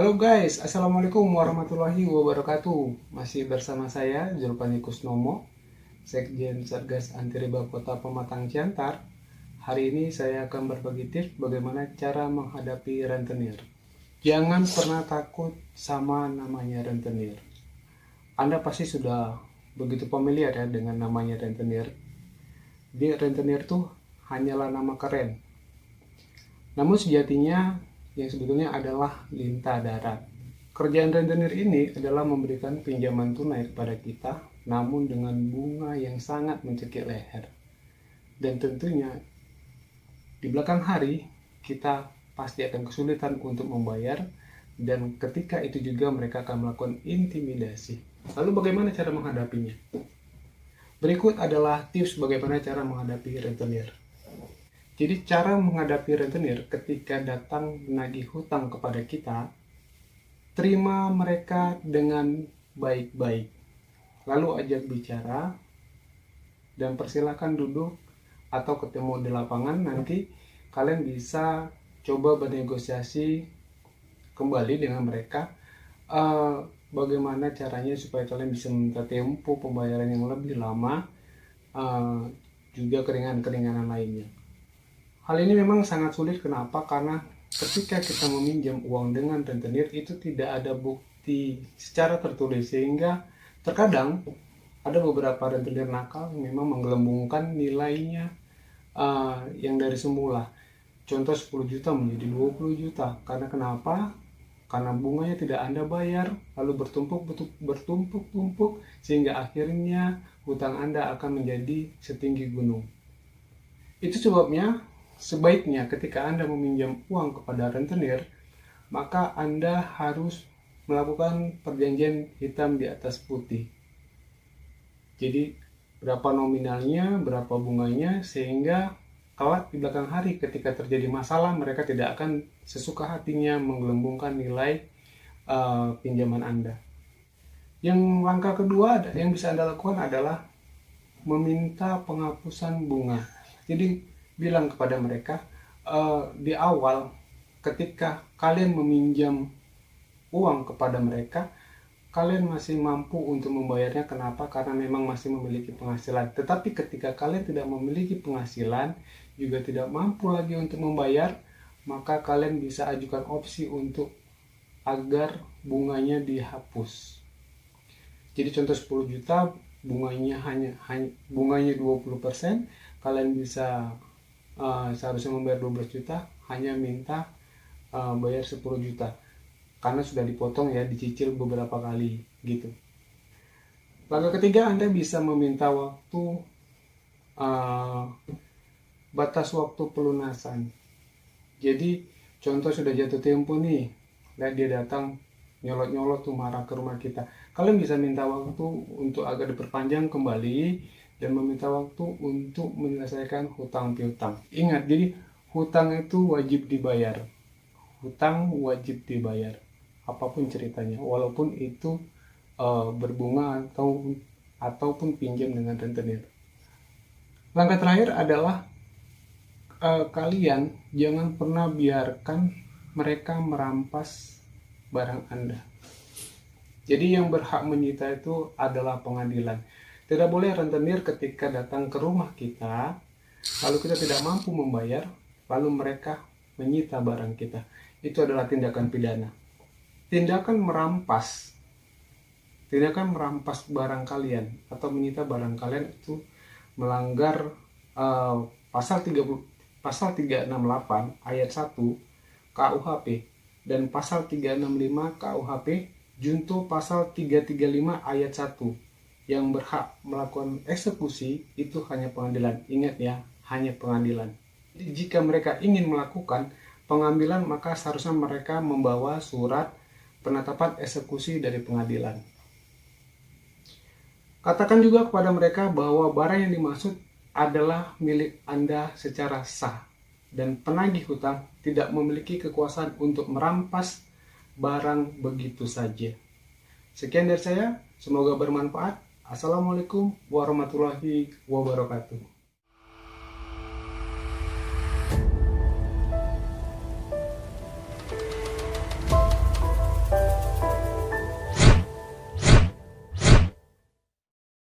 Halo guys, Assalamualaikum warahmatullahi wabarakatuh. Masih bersama saya, Zulfani Kusnomo, Sekjen Satgas Anti Riba Kota Pematang Siantar. Hari ini saya akan berbagi tips bagaimana cara menghadapi rentenir. Jangan pernah takut sama namanya rentenir. Anda pasti sudah begitu familiar ya dengan namanya rentenir. Rentenir tuh hanyalah nama keren. Namun sejatinya yang sebetulnya adalah lintah darat. Kerjaan rentenir ini adalah memberikan pinjaman tunai kepada kita, namun dengan bunga yang sangat mencekik leher. Dan tentunya di belakang hari kita pasti akan kesulitan untuk membayar, dan ketika itu juga mereka akan melakukan intimidasi. Lalu bagaimana cara menghadapinya? Berikut adalah tips bagaimana cara menghadapi rentenir. Jadi cara menghadapi rentenir ketika datang menagih hutang kepada kita, terima mereka dengan baik-baik. Lalu ajak bicara dan persilahkan duduk atau ketemu di lapangan. Nanti kalian bisa coba bernegosiasi kembali dengan mereka. Bagaimana caranya supaya kalian bisa minta tempo pembayaran yang lebih lama, juga keringanan-keringanan lainnya. Hal ini memang sangat sulit. Kenapa? Karena ketika kita meminjam uang dengan rentenir itu tidak ada bukti secara tertulis, sehingga terkadang ada beberapa rentenir nakal yang memang menggelembungkan nilainya yang dari semula. Contoh 10 juta menjadi 20 juta. Karena kenapa? Karena bunganya tidak Anda bayar, lalu bertumpuk-tumpuk sehingga akhirnya hutang Anda akan menjadi setinggi gunung. Itu sebabnya sebaiknya ketika Anda meminjam uang kepada rentenir, maka Anda harus melakukan perjanjian hitam di atas putih. Jadi berapa nominalnya, berapa bunganya, sehingga kelak di belakang hari ketika terjadi masalah mereka tidak akan sesuka hatinya menggelembungkan nilai pinjaman Anda. Yang langkah kedua yang bisa Anda lakukan adalah meminta penghapusan bunga. Jadi bilang kepada mereka di awal ketika kalian meminjam uang kepada mereka, kalian masih mampu untuk membayarnya. Kenapa? Karena memang masih memiliki penghasilan. Tetapi ketika kalian tidak memiliki penghasilan, juga tidak mampu lagi untuk membayar, maka kalian bisa ajukan opsi untuk agar bunganya dihapus. Jadi contoh 10 juta bunganya bunganya 20%, kalian bisa seharusnya membayar 12 juta, hanya minta bayar 10 juta karena sudah dipotong ya, dicicil beberapa kali gitu. Langkah ketiga, Anda bisa meminta waktu batas waktu pelunasan. Jadi contoh sudah jatuh tempo nih, lihat dia datang nyolot-nyolot tuh, marah ke rumah kita, kalian bisa minta waktu untuk agar diperpanjang kembali dan meminta waktu untuk menyelesaikan hutang piutang. Ingat, jadi hutang itu wajib dibayar. Hutang wajib dibayar, apapun ceritanya, walaupun itu berbunga ataupun pinjam dengan rentenir. Langkah terakhir adalah kalian jangan pernah biarkan mereka merampas barang Anda. Jadi yang berhak menyita itu adalah pengadilan. Tidak boleh rentenir ketika datang ke rumah kita, lalu kita tidak mampu membayar, lalu mereka menyita barang kita. Itu adalah tindakan pidana. Tindakan merampas barang kalian atau menyita barang kalian itu melanggar pasal 368 ayat 1 KUHP dan pasal 365 KUHP junto pasal 335 ayat 1. Yang berhak melakukan eksekusi itu hanya pengadilan. Ingat ya, hanya pengadilan. Jadi jika mereka ingin melakukan pengambilan, maka seharusnya mereka membawa surat penetapan eksekusi dari pengadilan. Katakan juga kepada mereka bahwa barang yang dimaksud adalah milik Anda secara sah, dan penagih hutang tidak memiliki kekuasaan untuk merampas barang begitu saja. Sekian dari saya, semoga bermanfaat. Assalamualaikum warahmatullahi wabarakatuh.